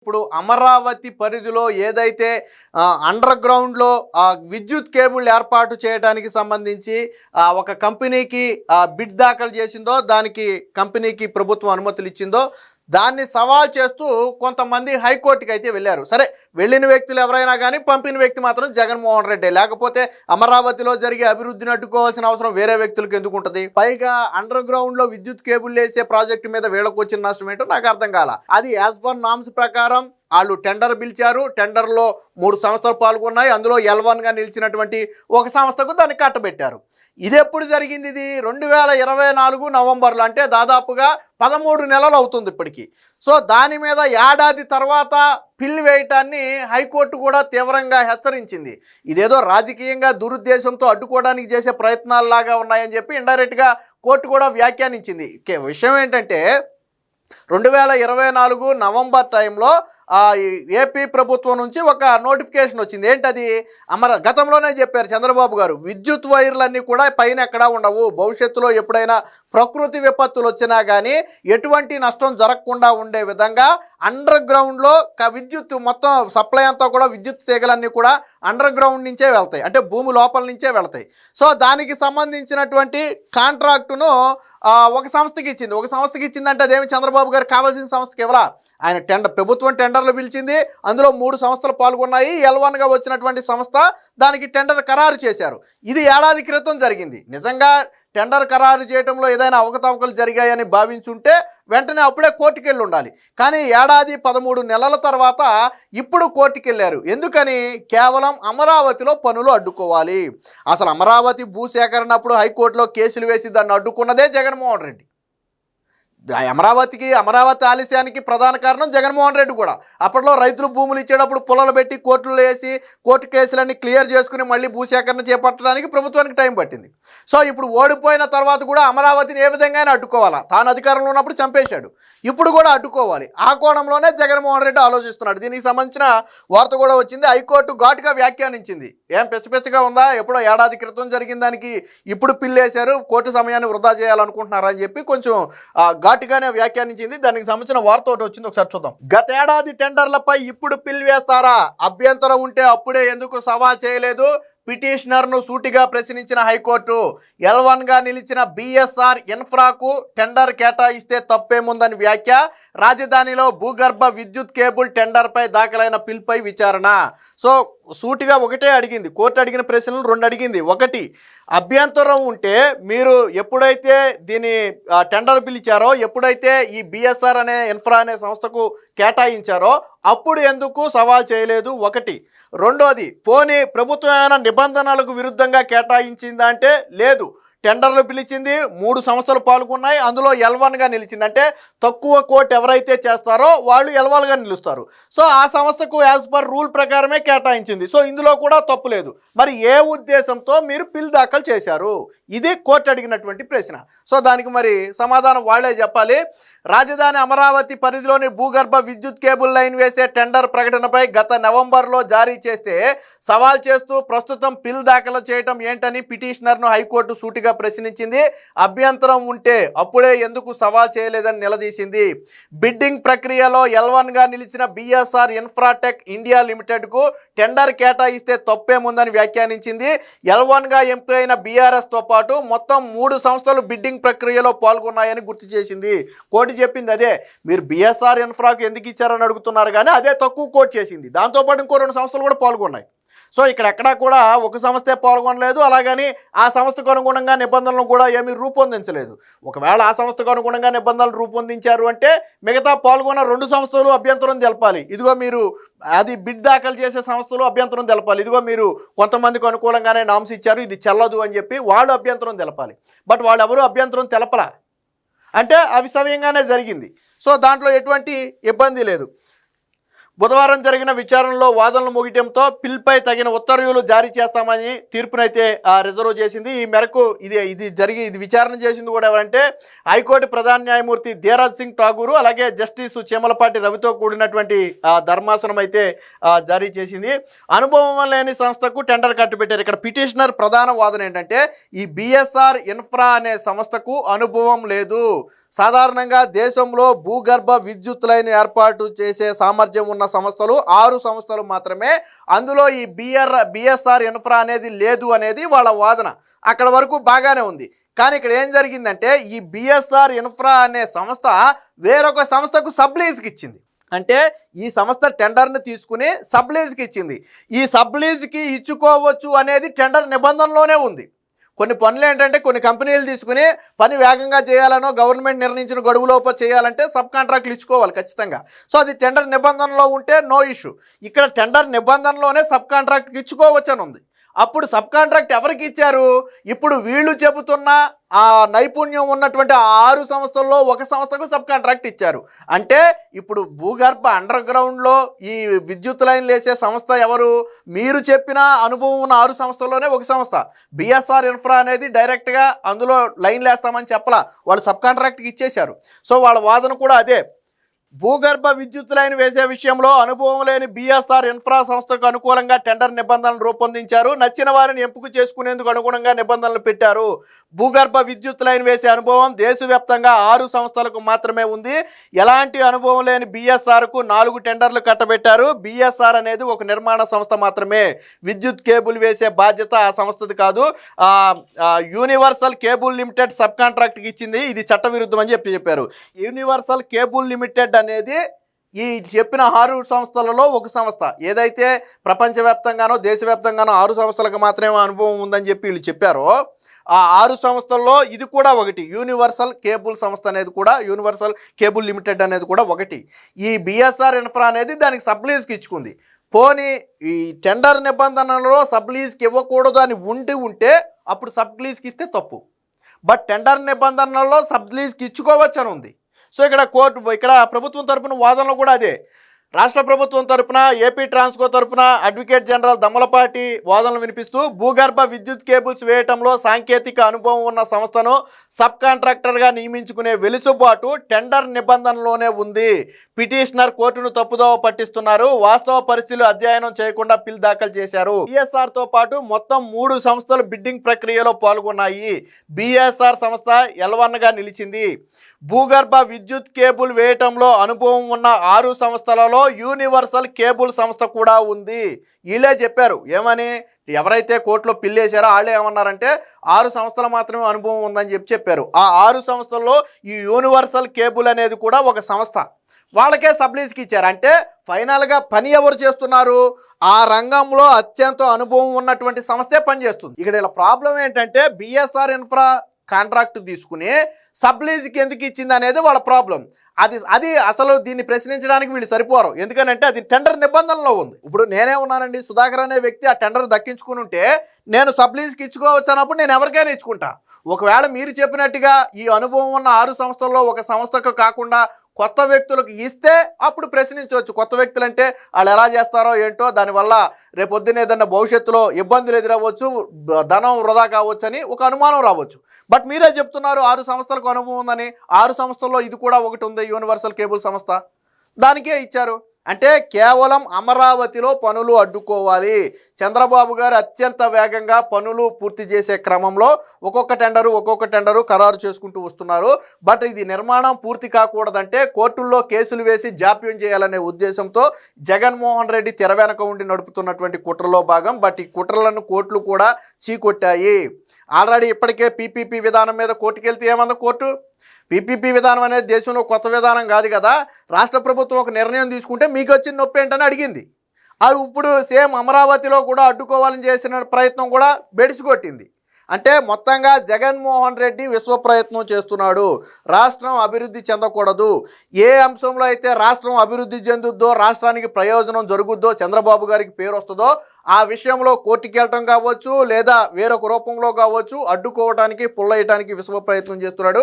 ఇప్పుడు అమరావతి పరిధిలో ఏదైతే అండర్ గ్రౌండ్లో విద్యుత్ కేబుల్ ఏర్పాటు చేయడానికి సంబంధించి ఒక కంపెనీకి బిడ్ దాఖలు చేసిందో, దానికి కంపెనీకి ప్రభుత్వం అనుమతులు ఇచ్చిందో దాన్ని సవాల్ చేస్తూ కొంతమంది హైకోర్టుకి అయితే వెళ్ళారు. సరే, వెళ్ళిన వ్యక్తులు ఎవరైనా కానీ పంపిన వ్యక్తి మాత్రం జగన్మోహన్ రెడ్డి. లేకపోతే అమరావతిలో జరిగే అభివృద్ధిని అడ్డుకోవాల్సిన అవసరం వేరే వ్యక్తులకు ఎందుకు ఉంటుంది? పైగా అండర్ గ్రౌండ్లో విద్యుత్ కేబుల్ వేసే ప్రాజెక్టు మీద వీళ్ళకు వచ్చిన నష్టం ఏంటో నాకు అర్థం కాల. అది యాజ్ పర్ నామ్స్ ప్రకారం వాళ్ళు టెండర్ పిలిచారు. టెండర్లో 3 సంస్థలు పాల్గొన్నాయి. అందులో L1గా నిలిచినటువంటి ఒక సంస్థకు దాన్ని కట్టబెట్టారు. ఇది ఎప్పుడు జరిగింది? ఇది 2024 నవంబర్లో, అంటే దాదాపుగా 13 నెలలు అవుతుంది ఇప్పటికీ. సో దాని మీద ఏడాది తర్వాత పిల్ వేయటాన్ని హైకోర్టు కూడా తీవ్రంగా హెచ్చరించింది. ఇదేదో రాజకీయంగా దురుద్దేశంతో అడ్డుకోవడానికి చేసే ప్రయత్నాల్లాగా ఉన్నాయని చెప్పి ఇండైరెక్ట్గా కోర్టు కూడా వ్యాఖ్యానించింది. విషయం ఏంటంటే 2024 నవంబర్ టైంలో ఏపీ ప్రభుత్వం నుంచి ఒక నోటిఫికేషన్ వచ్చింది. ఏంటది? గతంలోనే చెప్పారు చంద్రబాబు గారు, విద్యుత్ వైర్లన్నీ కూడా పైన ఎక్కడా ఉండవు. భవిష్యత్తులో ఎప్పుడైనా ప్రకృతి విపత్తులు వచ్చినా కానీ ఎటువంటి నష్టం జరగకుండా ఉండే విధంగా అండర్ గ్రౌండ్లో విద్యుత్ మొత్తం సప్లై అంతా కూడా విద్యుత్ తీగలన్నీ కూడా అండర్ గ్రౌండ్ నుంచే వెళ్తాయి, అంటే భూమి లోపల నుంచే వెళ్తాయి. సో దానికి సంబంధించినటువంటి కాంట్రాక్టును ఒక సంస్థకి ఇచ్చింది. ఒక సంస్థకి ఇచ్చిందంటే అదేమి చంద్రబాబు గారు కావాల్సిన సంస్థకి ఇవ్వాలా. ఆయన ప్రభుత్వం టెండర్లు పిలిచింది. అందులో 3 సంస్థలు పాల్గొన్నాయి. L1గా వచ్చినటువంటి సంస్థ దానికి టెండర్ ఖరారు చేశారు. ఇది ఏడాది క్రితం జరిగింది. నిజంగా టెండర్ ఖరారు చేయడంలో ఏదైనా అవకతవకలు జరిగాయని భావించుంటే వెంటనే అప్పుడే కోర్టుకు వెళ్ళి ఉండాలి. కానీ ఏడాది 13 నెలల తర్వాత ఇప్పుడు కోర్టుకు వెళ్ళారు. ఎందుకని? కేవలం అమరావతిలో పనులు అడ్డుకోవాలి. అసలు అమరావతి భూసేకరణ అప్పుడు హైకోర్టులో కేసులు వేసి దాన్ని అడ్డుకున్నదే జగన్మోహన్ రెడ్డి. అమరావతి ఆలస్యానికి ప్రధాన కారణం జగన్మోహన్ రెడ్డి కూడా. అప్పట్లో రైతులు భూములు ఇచ్చేటప్పుడు పొలాలు పెట్టి కోర్టులో వేసి కోర్టు కేసులన్నీ క్లియర్ చేసుకుని మళ్ళీ భూసేకరణ చేపట్టడానికి ప్రభుత్వానికి టైం పట్టింది. సో ఇప్పుడు ఓడిపోయిన తర్వాత కూడా అమరావతిని ఏ విధంగా అడ్డుకోవాలా? తాను అధికారంలో ఉన్నప్పుడు చంపేశాడు, ఇప్పుడు కూడా అడ్డుకోవాలి. ఆ కోణంలోనే జగన్మోహన్ రెడ్డి ఆలోచిస్తున్నాడు. దీనికి సంబంధించిన వార్త కూడా వచ్చింది. హైకోర్టు ఘాటుగా వ్యాఖ్యానించింది. ఏం పిచ్చపిచ్చగా ఉందా? ఎప్పుడో ఏడాది క్రితం జరిగిన దానికి ఇప్పుడు పిల్లేశారు, కోర్టు సమయాన్ని వృధా చేయాలనుకుంటున్నారా అని చెప్పి కొంచెం ఘాటుగానే వ్యాఖ్యానించింది. దానికి సంబంధించిన వార్త ఒకటి వచ్చింది, ఒకసారి చూద్దాం. గతేడాది టెండర్లపై ఇప్పుడు పిల్ వేస్తారా? అభ్యంతరం ఉంటే అప్పుడే ఎందుకు సవాల్ చేయలేదు? పిటిషనర్ను సూటిగా ప్రశ్నించిన హైకోర్టు. L1గా నిలిచిన BSR ఇన్ఫ్రాకు టెండర్ కేటాయిస్తే తప్పేముందని వ్యాఖ్య. రాజధానిలో భూగర్భ విద్యుత్ కేబుల్ టెండర్పై దాఖలైన పిల్పై విచారణ. సో సూటిగా ఒకటే అడిగింది కోర్టు. అడిగిన ప్రశ్నలు 2 అడిగింది. ఒకటి, అభ్యంతరం ఉంటే మీరు ఎప్పుడైతే దీని టెండర్ పిలిచారో, ఎప్పుడైతే ఈ BSR అనే ఇన్ఫ్రా అనే సంస్థకు కేటాయించారో అప్పుడు ఎందుకు సవాల్ చేయలేదు? ఒకటి. రెండోది, పోనీ ప్రభుత్వం ఏమైనా నిబంధనలకు విరుద్ధంగా కేటాయించిందా అంటే లేదు. టెండర్లు పిలిచింది, 3 సంస్థలు పాల్గొన్నాయి. అందులో L1గా నిలిచింది. అంటే తక్కువ కోట్ ఎవరైతే చేస్తారో వాళ్ళు L1గా నిలుస్తారు. సో ఆ సంస్థకు యాజ్ పర్ రూల్ ప్రకారమే కేటాయించింది. సో ఇందులో కూడా తప్పు లేదు. మరి ఏ ఉద్దేశంతో మీరు పిల్ దాఖలు చేశారు? ఇది కోర్టు అడిగినటువంటి ప్రశ్న. సో దానికి మరి సమాధానం వాళ్లే చెప్పాలి. రాజధాని అమరావతి పరిధిలోని భూగర్భ విద్యుత్ కేబుల్ లైన్ వేసే టెండర్ ప్రకటనపై గత నవంబర్లో జారీ చేస్తే సవాల్ చేస్తూ ప్రస్తుతం పిల్ దాఖలు చేయటం ఏంటని పిటిషనర్ను హైకోర్టు సూటిగా ప్రశ్నించింది. అభ్యంతరం ఉంటే అప్పుడే ఎందుకు సవాల్ చేయలేదని నిలదీసింది. బిడ్డింగ్ ప్రక్రియలో L1గా నిలిచిన BSR ఇన్ఫ్రాటెక్ ఇండియా లిమిటెడ్కు టెండర్ కేటాయిస్తే తప్పేముందని వ్యాఖ్యానించింది. L1గా ఎంపికైన BRSతో పాటు మొత్తం 3 సంస్థలు బిడ్డింగ్ ప్రక్రియలో పాల్గొన్నాయని గుర్తు చేసింది. కోర్టు చెప్పింది అదే. మీరు BSR ఇన్ఫ్రాకు ఎందుకు ఇచ్చారని అడుగుతున్నారు, కానీ అదే తక్కువ కోర్టు చేసింది. దాంతోపాటు ఇంకో 2 సంస్థలు కూడా పాల్గొన్నాయి. సో ఇక్కడ ఎక్కడా కూడా ఒక సంస్థే పాల్గొనలేదు. అలాగని ఆ సంస్థకు అనుగుణంగా నిబంధనలు కూడా ఏమీ రూపొందించలేదు. ఒకవేళ ఆ సంస్థకు అనుగుణంగా నిబంధనలు రూపొందించారు అంటే మిగతా పాల్గొన్న 2 సంస్థలు అభ్యంతరం తెలపాలి. ఇదిగో మీరు అది బిడ్ దాఖలు చేసే సంస్థలు అభ్యంతరం తెలపాలి. ఇదిగో మీరు కొంతమందికి అనుకూలంగానే నామ్స్ ఇచ్చారు, ఇది చెల్లదు అని చెప్పి వాళ్ళు అభ్యంతరం తెలపాలి. బట్ వాళ్ళు ఎవరు అభ్యంతరం తెలపలా, అంటే అవిసవ్యంగానే జరిగింది. సో దాంట్లో ఎటువంటి ఇబ్బంది లేదు. బుధవారం జరిగిన విచారణలో వాదనలు ముగియడంతో పిల్పై తగిన ఉత్తర్వులు జారీ చేస్తామని తీర్పునైతే రిజర్వ్ చేసింది. ఈ మేరకు ఇది విచారణ చేసింది కూడా ఎవరంటే హైకోర్టు ప్రధాన న్యాయమూర్తి ధీరజ్ సింగ్ ఠాగూర్, అలాగే జస్టిస్ చీమలపాటి రవితో కూడినటువంటి ధర్మాసనం అయితే జారీ చేసింది. అనుభవం లేని సంస్థకు టెండర్ కట్టుబెట్టారు. ఇక్కడ పిటిషనర్ ప్రధాన వాదన ఏంటంటే ఈ BSR ఇన్ఫ్రా అనే సంస్థకు అనుభవం లేదు. సాధారణంగా దేశంలో భూగర్భ విద్యుత్ లైన్ ఏర్పాటు చేసే సామర్థ్యం ఉన్న సంస్థలు 6 సంస్థలు మాత్రమే. అందులో ఈ బిఎస్ఆర్ ఇన్ఫ్రా అనేది లేదు అనేది వాళ్ళ వాదన. అక్కడ వరకు బాగానే ఉంది. కానీ ఇక్కడ ఏం జరిగిందంటే ఈ బిఎస్ఆర్ ఇన్ఫ్రా అనే సంస్థ వేరొక సంస్థకు సబ్లీజ్కి ఇచ్చింది. అంటే ఈ సంస్థ టెండర్ని తీసుకుని సబ్లీజ్కి ఇచ్చింది. ఈ సబ్లీజ్కి ఇచ్చుకోవచ్చు అనేది టెండర్ నిబంధనలోనే ఉంది. కొన్ని పనులు ఏంటంటే కొన్ని కంపెనీలు తీసుకుని పని వేగంగా చేయాలనో గవర్నమెంట్ నిర్ణయించిన గడువులోపు చేయాలంటే సబ్ కాంట్రాక్ట్లు ఇచ్చుకోవాలి ఖచ్చితంగా. సో అది టెండర్ నిబంధనలో ఉంటే నో ఇష్యూ. ఇక్కడ టెండర్ నిబంధనలోనే సబ్ కాంట్రాక్ట్కి ఇచ్చుకోవచ్చు అని ఉంది. అప్పుడు సబ్ కాంట్రాక్ట్ ఎవరికి ఇచ్చారు? ఇప్పుడు వీళ్ళు చెబుతున్న ఆ నైపుణ్యం ఉన్నటువంటి 6 సంస్థల్లో ఒక సంస్థకు సబ్ కాంట్రాక్ట్ ఇచ్చారు. అంటే ఇప్పుడు భూగర్భ అండర్ గ్రౌండ్లో ఈ విద్యుత్ లైన్లు వేసే సంస్థ ఎవరు? మీరు చెప్పిన అనుభవం ఉన్న 6 సంస్థల్లోనే ఒక సంస్థ. బిఎస్ఆర్ ఇన్ఫ్రా అనేది డైరెక్ట్గా అందులో లైన్లు వేస్తామని చెప్పలా, వాళ్ళు సబ్ కాంట్రాక్ట్కి ఇచ్చేశారు. సో వాళ్ళ వాదన కూడా అదే. భూగర్భ విద్యుత్ లైన్ వేసే విషయంలో అనుభవం లేని బిఎస్ఆర్ ఇన్ఫ్రా సంస్థకు అనుకూలంగా టెండర్ నిబంధనలు రూపొందించారు. నచ్చిన వారిని ఎంపిక చేసుకునేందుకు అనుగుణంగా నిబంధనలు పెట్టారు. భూగర్భ విద్యుత్ లైన్ వేసే అనుభవం దేశవ్యాప్తంగా 6 సంస్థలకు మాత్రమే ఉంది. ఎలాంటి అనుభవం లేని బిఎస్ఆర్కు 4 టెండర్లు కట్టబెట్టారు. బిఎస్ఆర్ అనేది ఒక నిర్మాణ సంస్థ మాత్రమే. విద్యుత్ కేబుల్ వేసే బాధ్యత ఆ సంస్థది కాదు. యూనివర్సల్ కేబుల్ లిమిటెడ్ సబ్ కాంట్రాక్ట్కి ఇచ్చింది. ఇది చట్టవిరుద్ధం అని చెప్పారు. యూనివర్సల్ కేబుల్ లిమిటెడ్ అనేది ఈ చెప్పిన 6 సంస్థలలో ఒక సంస్థ. ఏదైతే ప్రపంచవ్యాప్తంగానో దేశవ్యాప్తంగానో 6 సంస్థలకు మాత్రమే అనుభవం ఉందని చెప్పి వీళ్ళు చెప్పారో ఆ 6 సంస్థల్లో ఇది కూడా ఒకటి. యూనివర్సల్ కేబుల్ సంస్థ అనేది కూడా, యూనివర్సల్ కేబుల్ లిమిటెడ్ అనేది కూడా ఒకటి. ఈ బిఎస్ఆర్ ఇన్ఫ్రా అనేది దానికి సబ్లీజ్కి ఇచ్చుకుంది. పోనీ ఈ టెండర్ నిబంధనలలో సబ్లీజ్కి ఇవ్వకూడదు అని ఉంటే అప్పుడు సబ్లీజ్కి ఇస్తే తప్పు. బట్ టెండర్ నిబంధనలలో సబ్లీజ్కి ఇచ్చుకోవచ్చు అని ఉంది. సో ఇక్కడ ప్రభుత్వం తరపున వాదనలు కూడా అదే. రాష్ట్ర ప్రభుత్వం తరపున ఏపీ ట్రాన్స్కో తరపున అడ్వకేట్ జనరల్ దమ్మలపాటి వాదనలు వినిపిస్తూ భూగర్భ విద్యుత్ కేబుల్స్ వేయటంలో సాంకేతిక అనుభవం ఉన్న సంస్థను సబ్ కాంట్రాక్టర్గా నియమించుకునే వెలుసుబాటు టెండర్ నిబంధనలోనే ఉంది. పిటిషనర్ కోర్టును తప్పుదోవ పట్టిస్తున్నారు. వాస్తవ పరిస్థితులు అధ్యయనం చేయకుండా పిల్ దాఖలు చేశారు. బిఎస్ఆర్ తో పాటు మొత్తం 3 సంస్థలు బిడ్డింగ్ ప్రక్రియలో పాల్గొన్నాయి. బిఎస్ఆర్ సంస్థ L1గా నిలిచింది. భూగర్భ విద్యుత్ కేబుల్ వేయటంలో అనుభవం ఉన్న 6 సంస్థలలో యూనివర్సల్ కేబుల్ సంస్థ కూడా ఉంది. వీళ్ళే చెప్పారు. ఏమని? ఎవరైతే కోర్టులో పిల్లేశారో వాళ్ళే ఏమన్నారంటే 6 సంస్థలు మాత్రమే అనుభవం ఉందని చెప్పారు. ఆ 6 సంస్థల్లో ఈ యూనివర్సల్ కేబుల్ అనేది కూడా ఒక సంస్థ. వాళ్ళకే సబ్లీజ్కి ఇచ్చారు. అంటే ఫైనల్గా పని ఎవరు చేస్తున్నారు? ఆ రంగంలో అత్యంత అనుభవం ఉన్నటువంటి సంస్థే పనిచేస్తుంది. ఇక్కడ ఇలా ప్రాబ్లం ఏంటంటే బిఎస్ఆర్ ఇన్ఫ్రా కాంట్రాక్ట్ తీసుకుని సబ్లీజ్కి ఎందుకు ఇచ్చింది అనేది వాళ్ళ ప్రాబ్లం. అది అసలు దీన్ని ప్రశ్నించడానికి వీళ్ళు సరిపోరు. ఎందుకనంటే అది టెండర్ నిబంధనలో ఉంది. ఇప్పుడు నేనే ఉన్నానండి, సుధాకర్ అనే వ్యక్తి ఆ టెండర్ దక్కించుకుని ఉంటే నేను సబ్లీజ్కి ఇచ్చుకోవచ్చు అన్నప్పుడు నేను ఎవరికైనా ఇచ్చుకుంటా. ఒకవేళ మీరు చెప్పినట్టుగా ఈ అనుభవం ఉన్న 6 సంస్థల్లో ఒక సంస్థకు కాకుండా కొత్త వ్యక్తులకు ఇస్తే అప్పుడు ప్రశ్నించవచ్చు. కొత్త వ్యక్తులు అంటే వాళ్ళు ఎలా చేస్తారో ఏంటో, దానివల్ల రేపొద్దున ఏదన్నా భవిష్యత్తులో ఇబ్బందులు ఎదురవ్వచ్చు, ధనం వృధా కావచ్చు అని ఒక అనుమానం రావచ్చు. బట్ మీరే చెప్తున్నారు 6 సంస్థలకు అనుభవం ఉందని. 6 సంస్థల్లో ఇది కూడా ఒకటి ఉంది, యూనివర్సల్ కేబుల్ సంస్థ. దానికే ఇచ్చారు. అంటే కేవలం అమరావతిలో పనులు అడ్డుకోవాలి. చంద్రబాబు గారు అత్యంత వేగంగా పనులు పూర్తి చేసే క్రమంలో ఒక్కొక్క టెండరు ఖరారు చేసుకుంటూ వస్తున్నారు. బట్ ఇది నిర్మాణం పూర్తి కాకూడదంటే కోర్టుల్లో కేసులు వేసి జాప్యం చేయాలనే ఉద్దేశంతో జగన్మోహన్ రెడ్డి తెర వెనక ఉండి నడుపుతున్నటువంటి కుట్రలో భాగం. బట్ ఈ కుట్రలను కోర్టులు కూడా చీకొట్టాయి. ఆల్రెడీ ఇప్పటికే పీపీపీ విధానం మీద కోర్టుకెళ్తే ఏమంది కోర్టు? పీపీపీ విధానం అనేది దేశంలో కొత్త విధానం కాదు కదా. రాష్ట్ర ప్రభుత్వం ఒక నిర్ణయం తీసుకుంటే మీకు వచ్చిన నొప్పి ఏంటని అడిగింది. అది ఇప్పుడు సేమ్ అమరావతిలో కూడా అడ్డుకోవాలని చేసిన ప్రయత్నం కూడా బెడిసికొట్టింది. అంటే మొత్తంగా జగన్మోహన్ రెడ్డి విశ్వ ప్రయత్నం చేస్తున్నాడు. రాష్ట్రం అభివృద్ధి చెందకూడదు. ఏ అంశంలో అయితే రాష్ట్రం అభివృద్ధి చెందుద్దో, రాష్ట్రానికి ప్రయోజనం జరుగుద్దో, చంద్రబాబు గారికి పేరు వస్తుందో ఆ విషయంలో కోర్టుకి వెళ్ళటం కావచ్చు లేదా వేరొక రూపంలో కావచ్చు అడ్డుకోవడానికి పుల్లయ్యటానికి విశ్వ ప్రయత్నం చేస్తున్నాడు.